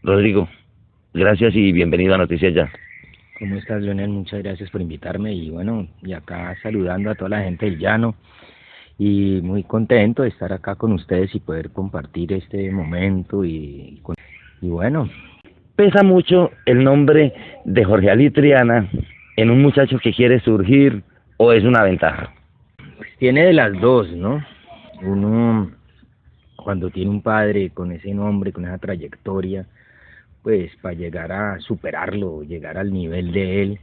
Rodrigo, gracias y bienvenido a Noticias Ya. ¿Cómo estás, Leonel? Muchas gracias por invitarme y bueno, y acá saludando a toda la gente del llano y muy contento de estar acá con ustedes y poder compartir este momento y bueno. ¿Pesa mucho el nombre de Jorge Ali Triana en un muchacho que quiere surgir o es una ventaja? Pues tiene de las dos, ¿no? Uno, cuando tiene un padre con ese nombre, con esa trayectoria, pues para llegar a superarlo, llegar al nivel de él,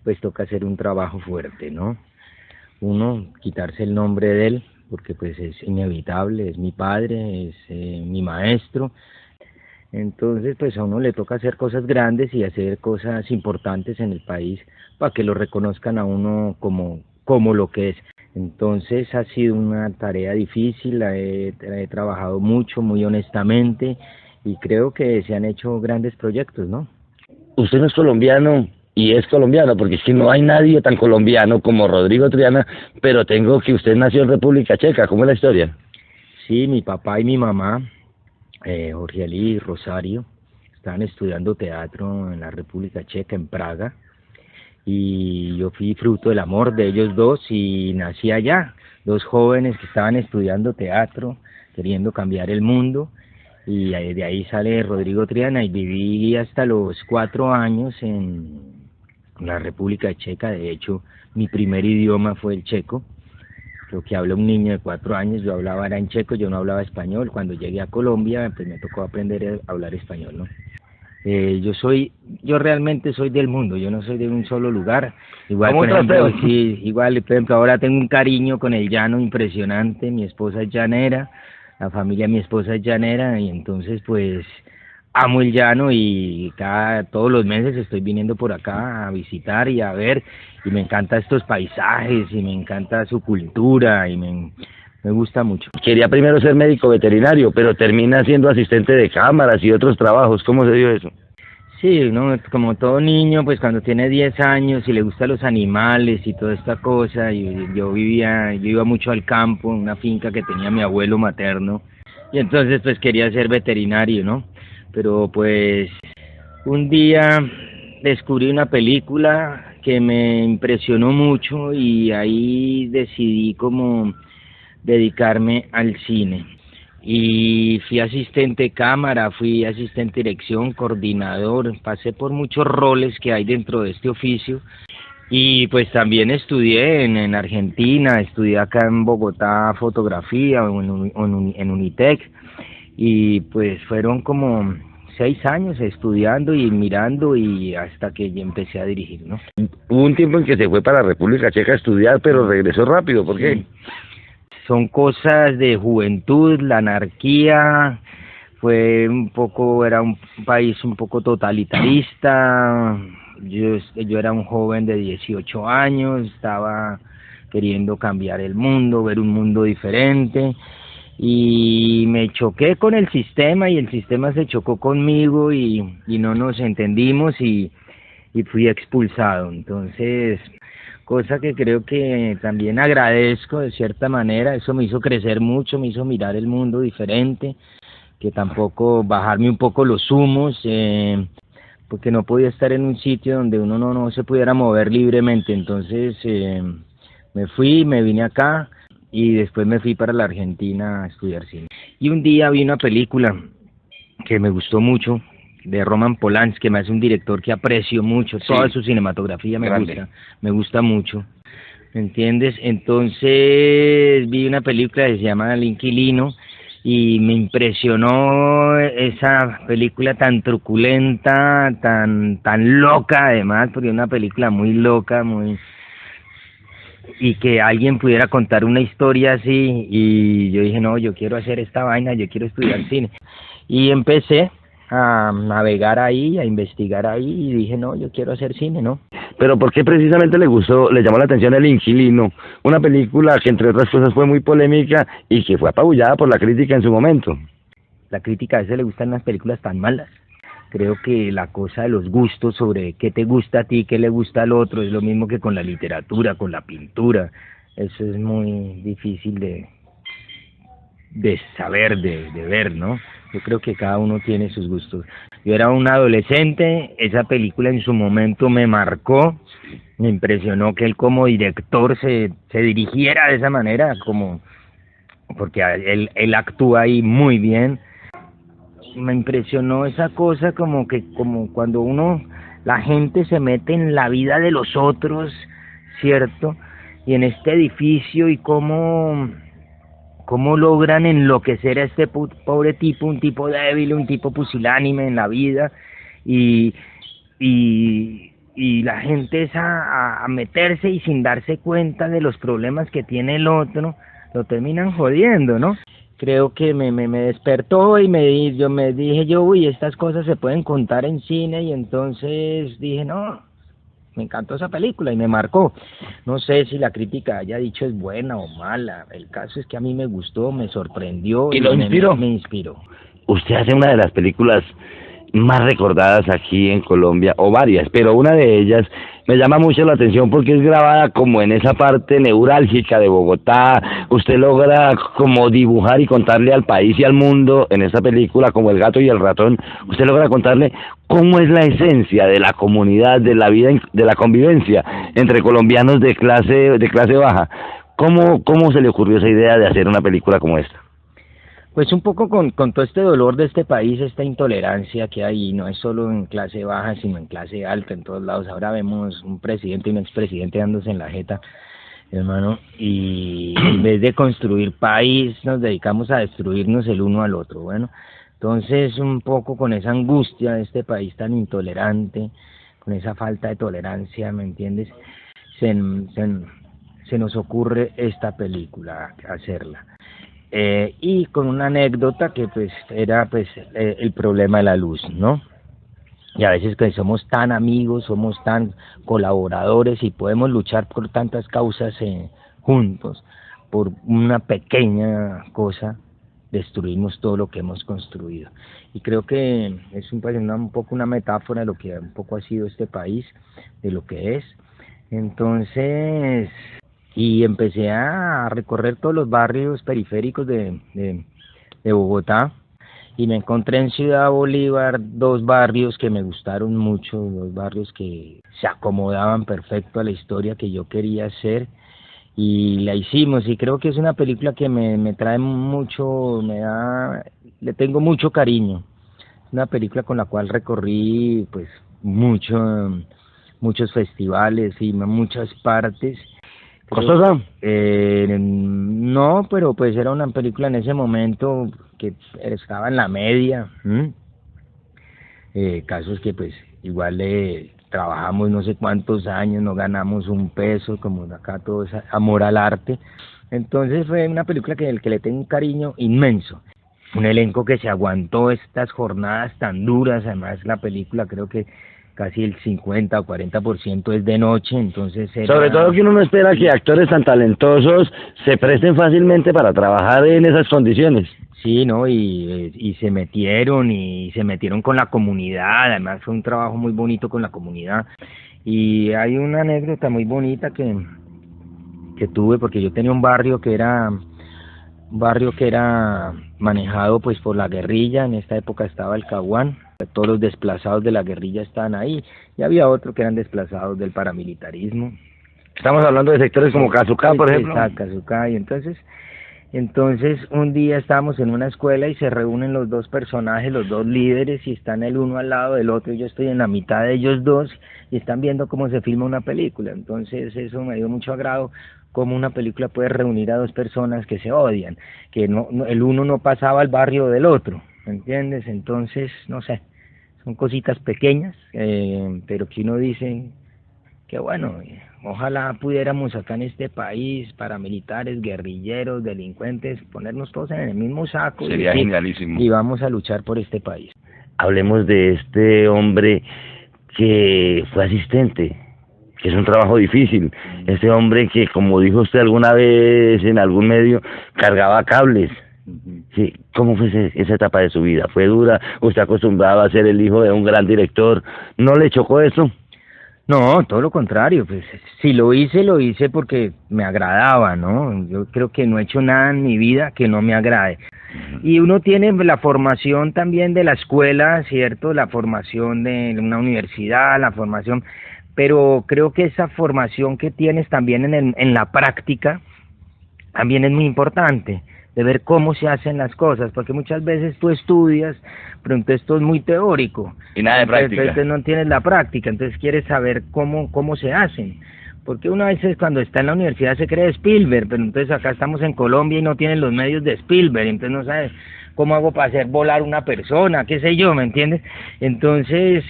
pues toca hacer un trabajo fuerte, ¿no? Uno, quitarse el nombre de él, porque pues es inevitable, es mi padre, es mi maestro. Entonces, pues a uno le toca hacer cosas grandes y hacer cosas importantes en el país para que lo reconozcan a uno como lo que es. Entonces ha sido una tarea difícil, he trabajado mucho, muy honestamente, y creo que se han hecho grandes proyectos, ¿no? Usted no es colombiano y es colombiano, porque es que no hay nadie tan colombiano como Rodrigo Triana, pero tengo que usted nació en República Checa. ¿Cómo es la historia? Sí, mi papá y mi mamá, Jorge Ali y Rosario, estaban estudiando teatro en la República Checa, en Praga, y yo fui fruto del amor de ellos dos y nací allá, dos jóvenes que estaban estudiando teatro, queriendo cambiar el mundo, y de ahí sale Rodrigo Triana y viví hasta los 4 años en la República Checa. De hecho, mi primer idioma fue el checo, lo que habla un niño de 4 años. Yo hablaba era en checo, yo no hablaba español. Cuando llegué a Colombia, pues me tocó aprender a hablar español, ¿no? Yo realmente soy del mundo, yo no soy de un solo lugar. Igual, ¿Cómo por un ejemplo, trasteo? sí, igual, por ejemplo, ahora tengo un cariño con el llano impresionante. Mi esposa es llanera, la familia de mi esposa es llanera, y entonces, pues, amo el llano y todos los meses estoy viniendo por acá a visitar y a ver, y me encantan estos paisajes, y me encanta su cultura, y me gusta mucho. Quería primero ser médico veterinario, pero termina siendo asistente de cámaras y otros trabajos. ¿Cómo se dio eso? Sí, uno, como todo niño, pues cuando tiene 10 años y le gustan los animales y toda esta cosa, y yo iba mucho al campo, en una finca que tenía mi abuelo materno, y entonces pues quería ser veterinario, ¿no? Pero pues un día descubrí una película que me impresionó mucho y ahí decidí como dedicarme al cine. Y fui asistente de cámara, fui asistente de dirección, coordinador, pasé por muchos roles que hay dentro de este oficio. Y pues también estudié en Argentina, estudié acá en Bogotá fotografía en Unitec, y pues fueron como 6 años estudiando y mirando y hasta que ya empecé a dirigir, ¿no? Hubo un tiempo en que se fue para República Checa a estudiar, pero regresó rápido. ¿Por qué? Sí. Son cosas de juventud, la anarquía, era un país un poco totalitarista. Yo era un joven de 18 años, estaba queriendo cambiar el mundo, ver un mundo diferente, y me choqué con el sistema y el sistema se chocó conmigo y no nos entendimos y fui expulsado. Entonces, cosa que creo que también agradezco de cierta manera, eso me hizo crecer mucho, me hizo mirar el mundo diferente, que tampoco bajarme un poco los humos, porque no podía estar en un sitio donde uno no se pudiera mover libremente. Entonces me fui, me vine acá y después me fui para la Argentina a estudiar cine. Y un día vi una película que me gustó mucho, de Roman Polanski, que me hace un director que aprecio mucho, toda Sí, su cinematografía grande. me gusta mucho, ¿me entiendes? Entonces vi una película que se llama El Inquilino y me impresionó esa película tan truculenta, tan loca además, porque es una película muy loca, y que alguien pudiera contar una historia así, y yo dije, no, yo quiero hacer esta vaina, yo quiero estudiar cine. Y empecé a navegar ahí, a investigar ahí, y dije, no, yo quiero hacer cine, ¿no? Pero ¿por qué precisamente le gustó, le llamó la atención El Inquilino? Una película que entre otras cosas fue muy polémica y que fue apabullada por la crítica en su momento. La crítica a veces le gustan las películas tan malas. Creo que la cosa de los gustos, sobre qué te gusta a ti, qué le gusta al otro, es lo mismo que con la literatura, con la pintura. Eso es muy difícil de saber, de ver, ¿no? Yo creo que cada uno tiene sus gustos. Yo era un adolescente, esa película en su momento me marcó, me impresionó que él como director se dirigiera de esa manera, como porque él actúa ahí muy bien. Me impresionó esa cosa como cuando la gente se mete en la vida de los otros, ¿cierto? Y en este edificio y cómo logran enloquecer a este pobre tipo, un tipo débil, un tipo pusilánime en la vida, y, y la gente es a meterse y sin darse cuenta de los problemas que tiene el otro, lo terminan jodiendo, ¿no? Creo que me despertó y me dije, uy, estas cosas se pueden contar en cine, y entonces dije, no, me encantó esa película y me marcó. No sé si la crítica haya dicho es buena o mala, el caso es que a mí me gustó, me sorprendió ¿Y lo inspiró? me inspiró. Usted hace una de las películas más recordadas aquí en Colombia, o varias, pero una de ellas me llama mucho la atención porque es grabada como en esa parte neurálgica de Bogotá. Usted logra como dibujar y contarle al país y al mundo en esa película, como El gato y el ratón, usted logra contarle cómo es la esencia de la comunidad, de la vida, de la convivencia entre colombianos de clase baja. ¿Cómo se le ocurrió esa idea de hacer una película como esta? Pues un poco con todo este dolor de este país, esta intolerancia que hay, no es solo en clase baja, sino en clase alta, en todos lados. Ahora vemos un presidente y un expresidente dándose en la jeta, hermano, y en vez de construir país, nos dedicamos a destruirnos el uno al otro. Bueno, entonces un poco con esa angustia de este país tan intolerante, con esa falta de tolerancia, ¿me entiendes? Se nos ocurre esta película, hacerla. Y con una anécdota que pues era pues el problema de la luz, ¿no? Y a veces que somos tan amigos, somos tan colaboradores y podemos luchar por tantas causas juntos, por una pequeña cosa destruimos todo lo que hemos construido. Y creo que es un poco una metáfora de lo que un poco ha sido este país, de lo que es. Entonces, y empecé a recorrer todos los barrios periféricos de Bogotá, y me encontré en Ciudad Bolívar dos barrios que me gustaron mucho, dos barrios que se acomodaban perfecto a la historia que yo quería hacer, y la hicimos. Y creo que es una película que me trae mucho, le tengo mucho cariño. Una película con la cual recorrí pues muchos festivales y muchas partes. ¿Costosa? No, pero pues era una película en ese momento que estaba en la media. Casos que pues igual trabajamos no sé cuántos años, no ganamos un peso, como acá todo es amor al arte. Entonces fue una película que le tengo un cariño inmenso. Un elenco que se aguantó estas jornadas tan duras. Además la película creo que casi el 50 o 40% es de noche, entonces Sobre todo que uno no espera que actores tan talentosos se presten fácilmente para trabajar en esas condiciones. Sí, ¿no? Y se metieron con la comunidad. Además fue un trabajo muy bonito con la comunidad. Y hay una anécdota muy bonita que tuve, porque yo tenía un barrio que era manejado pues por la guerrilla. En esta época estaba el Caguán, todos los desplazados de la guerrilla estaban ahí, y había otros que eran desplazados del paramilitarismo. Estamos hablando de sectores como Casucá, por ejemplo. Casucá. Y entonces un día estábamos en una escuela y se reúnen los dos personajes, los dos líderes, y están el uno al lado del otro, y yo estoy en la mitad de ellos dos, y están viendo cómo se filma una película. Entonces eso me dio mucho agrado, cómo una película puede reunir a dos personas que se odian, que el uno no pasaba al barrio del otro, ¿me entiendes? Entonces, no sé, son cositas pequeñas, pero que uno dice que bueno, ojalá pudiéramos acá en este país, paramilitares, guerrilleros, delincuentes, ponernos todos en el mismo saco. Sería genialísimo. Y vamos a luchar por este país. Hablemos de este hombre que fue asistente, que es un trabajo difícil. Este hombre que, como dijo usted alguna vez en algún medio, cargaba cables. Sí, ¿cómo fue esa etapa de su vida? ¿Fue dura? ¿Usted acostumbrado a ser el hijo de un gran director? ¿No le chocó eso? No, todo lo contrario, pues si lo hice porque me agradaba, ¿no? Yo creo que no he hecho nada en mi vida que no me agrade. Y uno tiene la formación también de la escuela, ¿cierto? La formación de una universidad, la formación, pero creo que esa formación que tienes también en la práctica también es muy importante, de ver cómo se hacen las cosas, porque muchas veces tú estudias, pero entonces todo es muy teórico, Y nada de práctica. entonces no tienes la práctica, entonces quieres saber cómo se hacen. Porque una vez cuando está en la universidad se cree Spielberg, pero entonces acá estamos en Colombia y no tienen los medios de Spielberg, entonces no sabes cómo hago para hacer volar una persona, qué sé yo, ¿me entiendes? Entonces,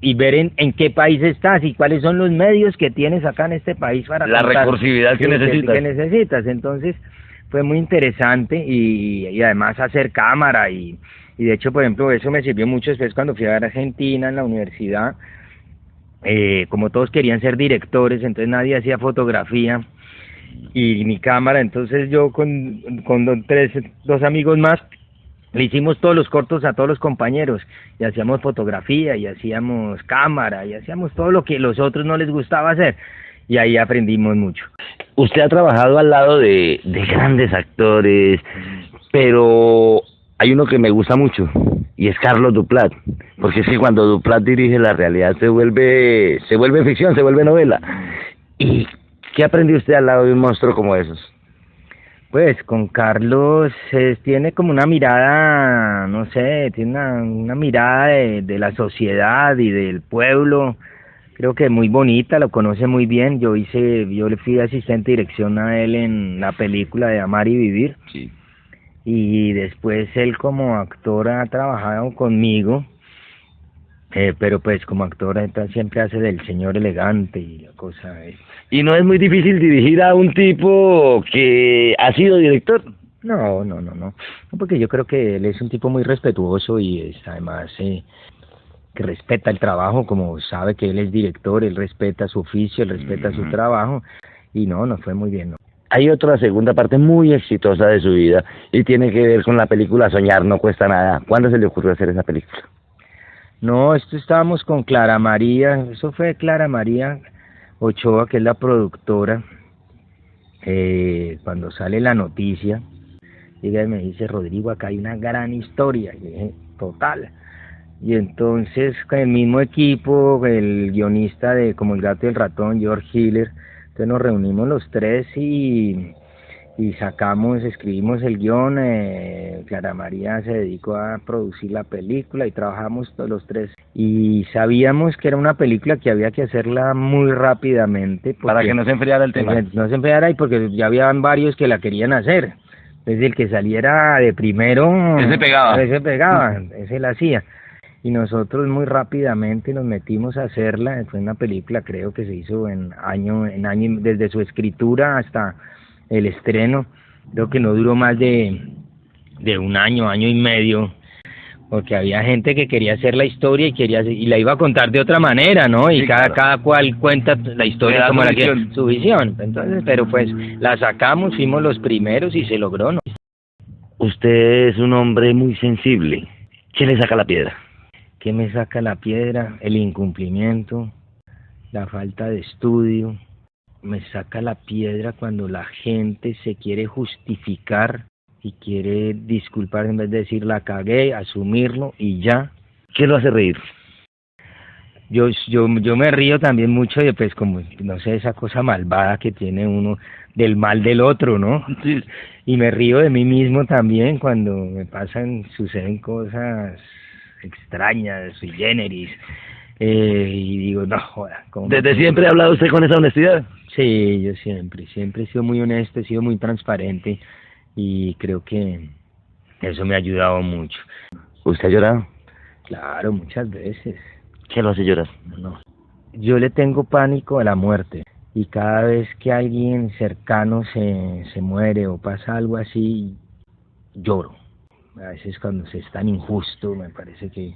y ver en qué país estás y cuáles son los medios que tienes acá en este país para La contar recursividad que necesitas. que necesitas. Entonces, fue muy interesante y además hacer cámara y de hecho, por ejemplo, eso me sirvió mucho después cuando fui a Argentina en la universidad. Como todos querían ser directores, entonces nadie hacía fotografía y ni cámara, entonces yo con dos amigos más le hicimos todos los cortos a todos los compañeros y hacíamos fotografía y hacíamos cámara y hacíamos todo lo que los otros no les gustaba hacer y ahí aprendimos mucho. Usted ha trabajado al lado de grandes actores, pero hay uno que me gusta mucho y es Carlos Duplat, porque es que cuando Duplat dirige la realidad se vuelve ficción, se vuelve novela. ¿Y qué aprendió usted al lado de un monstruo como esos? Pues con Carlos tiene como una mirada, no sé, tiene una mirada de la sociedad y del pueblo, creo que muy bonita, lo conoce muy bien. Yo le fui asistente de dirección a él en la película de Amar y Vivir. Sí. Y después él como actor ha trabajado conmigo, pero pues como actor siempre hace del señor elegante y la cosa es... Y no es muy difícil dirigir a un tipo que ha sido director. No, porque yo creo que él es un tipo muy respetuoso y es además que respeta el trabajo, como sabe que él es director, él respeta su oficio, él respeta su trabajo y no fue muy bien, ¿no? Hay otra segunda parte muy exitosa de su vida y tiene que ver con la película Soñar no cuesta nada. ¿Cuándo se le ocurrió hacer esa película? No, esto estábamos con Clara María, eso fue Clara María Ochoa, que es la productora, cuando sale la noticia, llega y me dice, Rodrigo, acá hay una gran historia, y dije, total. Y entonces con el mismo equipo, el guionista de Como el gato y el ratón, George Hiller, entonces nos reunimos los tres y escribimos el guión, Clara María se dedicó a producir la película y trabajamos todos los tres. Y sabíamos que era una película que había que hacerla muy rápidamente. Para que no se enfriara el tema. No se enfriara y porque ya habían varios que la querían hacer. Entonces el que saliera de primero... Ese pegaba. Ese la hacía. Y nosotros muy rápidamente nos metimos a hacerla. Fue una película, creo que se hizo en año, desde su escritura hasta el estreno. Creo que no duró más de un año y medio, porque había gente que quería hacer la historia y la iba a contar de otra manera, ¿no? Y sí, cada cual cuenta la historia como la que su visión. Entonces, pero pues la sacamos, fuimos los primeros y se logró, ¿no? Usted es un hombre muy sensible. ¿Qué le saca la piedra? ¿Qué me saca la piedra? El incumplimiento, la falta de estudio. Me saca la piedra cuando la gente se quiere justificar y quiere disculpar en vez de decir la cagué, asumirlo y ya. ¿Qué lo hace reír? Yo me río también mucho de, pues, como, no sé, esa cosa malvada que tiene uno del mal del otro, ¿no? Sí. Y me río de mí mismo también cuando suceden cosas extrañas, sui generis, y digo, no, joda. ¿Desde siempre ha hablado usted con esa honestidad? Sí, yo siempre he sido muy honesto, he sido muy transparente y creo que eso me ha ayudado mucho. ¿Usted ha llorado? Claro, muchas veces. ¿Qué lo hace llorar? No. Yo le tengo pánico a la muerte y cada vez que alguien cercano se muere o pasa algo así, lloro. A veces cuando se es tan injusto, me parece que,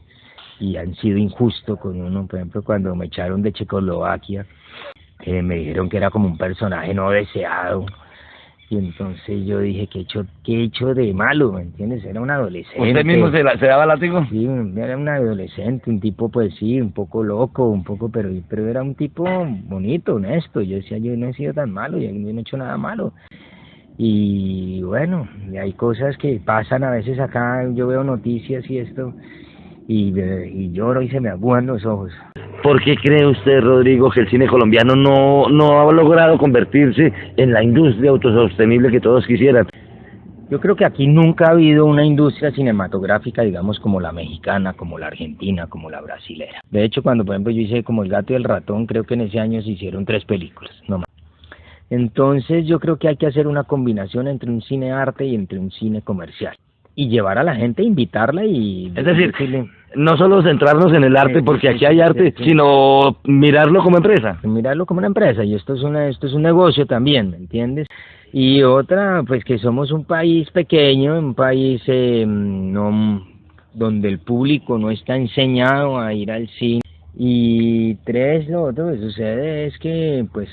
y han sido injusto con uno, por ejemplo, cuando me echaron de Checoslovaquia, me dijeron que era como un personaje no deseado, Y entonces yo dije, qué he hecho de malo? ¿Me entiendes? Era un adolescente. ¿Usted mismo se daba látigo? Sí, era un adolescente, un tipo pues sí, un poco loco, pero era un tipo bonito, honesto. Yo decía, yo no he sido tan malo, yo no he hecho nada malo. Y bueno, y hay cosas que pasan a veces acá, yo veo noticias y esto, y lloro y se me aguan los ojos. ¿Por qué cree usted, Rodrigo, que el cine colombiano no ha logrado convertirse en la industria autosostenible que todos quisieran? Yo creo que aquí nunca ha habido una industria cinematográfica, digamos, como la mexicana, como la argentina, como la brasilera. De hecho, cuando, por ejemplo, yo hice como El gato y el ratón, creo que en ese año se hicieron 3 películas, no más. Entonces, yo creo que hay que hacer una combinación entre un cine arte y entre un cine comercial. Y llevar a la gente, invitarla y... Es decir, decirle, no solo centrarnos en el arte, porque aquí hay arte, sino mirarlo como empresa. mirarlo como una empresa, y esto es un negocio también, ¿me entiendes? Y otra, pues que somos un país pequeño, un país no, donde el público no está enseñado a ir al cine. Y 3, lo otro que sucede es que pues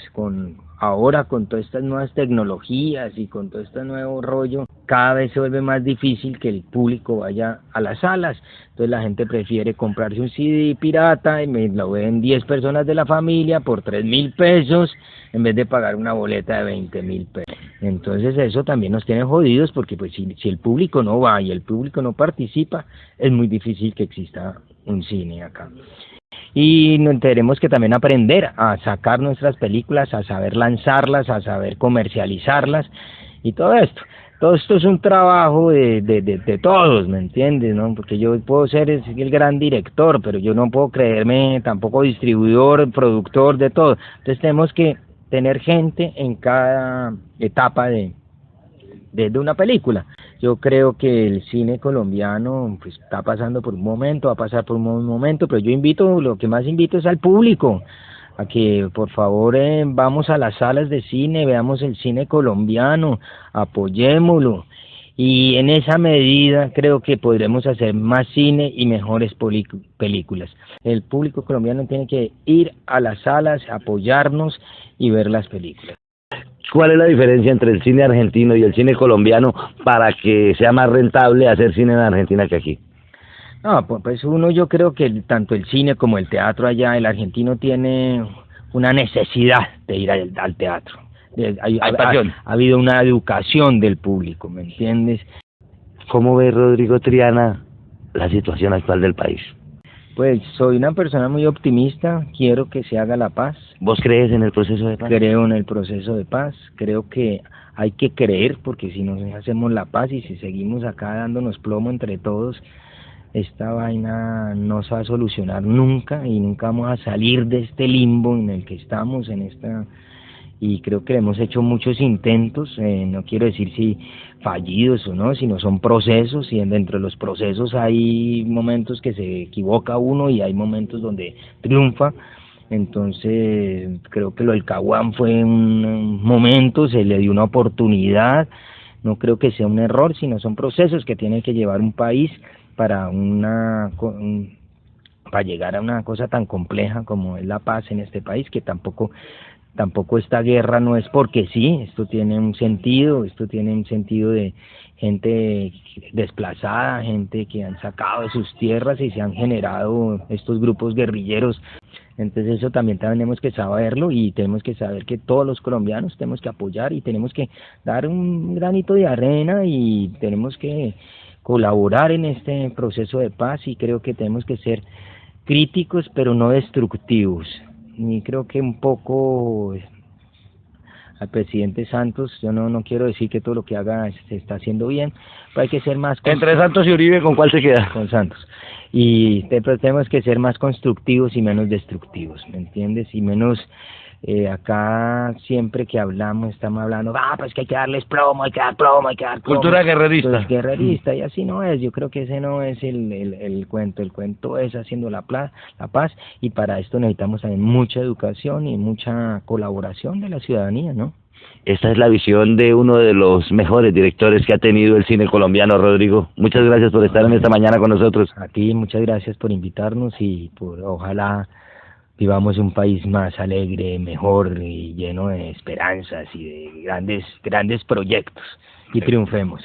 ahora con todas estas nuevas tecnologías y con todo este nuevo rollo, cada vez se vuelve más difícil que el público vaya a las salas. Entonces la gente prefiere comprarse un CD pirata y me lo ven 10 personas de la familia por 3.000 pesos en vez de pagar una boleta de 20.000 pesos. Entonces eso también nos tiene jodidos, porque pues si el público no va y el público no participa, es muy difícil que exista un cine acá. Y tenemos que también aprender a sacar nuestras películas, a saber lanzarlas, a saber comercializarlas y todo esto. Todo esto es un trabajo de todos, ¿me entiendes? ¿No? Porque yo puedo ser el gran director, pero yo no puedo creerme tampoco distribuidor, productor, de todo. Entonces tenemos que tener gente en cada etapa de una película. Yo creo que el cine colombiano pues está pasando por un momento, va a pasar por un momento, pero lo que más invito es al público, a que por favor vamos a las salas de cine, veamos el cine colombiano, apoyémoslo, y en esa medida creo que podremos hacer más cine y mejores películas. El público colombiano tiene que ir a las salas, apoyarnos y ver las películas. ¿Cuál es la diferencia entre el cine argentino y el cine colombiano para que sea más rentable hacer cine en Argentina que aquí? No, pues yo creo que tanto el cine como el teatro allá, el argentino tiene una necesidad de ir al teatro. Hay pasión. Ha habido una educación del público, ¿me entiendes? ¿Cómo ve Rodrigo Triana la situación actual del país? Pues soy una persona muy optimista, quiero que se haga la paz. ¿Vos crees en el proceso de paz? Creo en el proceso de paz, creo que hay que creer, porque si no hacemos la paz y si seguimos acá dándonos plomo entre todos, esta vaina no se va a solucionar nunca y nunca vamos a salir de este limbo en el que estamos, y creo que hemos hecho muchos intentos, no quiero decir si fallidos o no, sino son procesos, y dentro de los procesos hay momentos que se equivoca uno y hay momentos donde triunfa. Entonces creo que lo del Caguán fue un momento, se le dio una oportunidad, no creo que sea un error, sino son procesos que tiene que llevar un país para para llegar a una cosa tan compleja como es la paz en este país, que tampoco esta guerra no es porque sí, esto tiene un sentido de gente desplazada, gente que han sacado de sus tierras y se han generado estos grupos guerrilleros. Entonces eso también tenemos que saberlo, y tenemos que saber que todos los colombianos tenemos que apoyar y tenemos que dar un granito de arena y tenemos que colaborar en este proceso de paz, y creo que tenemos que ser críticos pero no destructivos. Y creo que un poco al presidente Santos, yo no quiero decir que todo lo que haga se está haciendo bien, pero hay que ser más... Entre Santos y Uribe, ¿con cuál se queda? Con Santos. Y pero tenemos que ser más constructivos y menos destructivos, ¿me entiendes? Y menos... acá siempre que estamos hablando, pues que hay que darles plomo, hay que dar plomo, hay que dar plomo. Cultura guerrerista. Pues guerrerista, y así no es. Yo creo que ese no es el cuento. El cuento es haciendo la paz, y para esto necesitamos también mucha educación y mucha colaboración de la ciudadanía, ¿no? Esta es la visión de uno de los mejores directores que ha tenido el cine colombiano, Rodrigo. Muchas gracias por estar en esta mañana con nosotros. A ti, muchas gracias por invitarnos y ojalá vivamos un país más alegre, mejor y lleno de esperanzas y de grandes proyectos y triunfemos.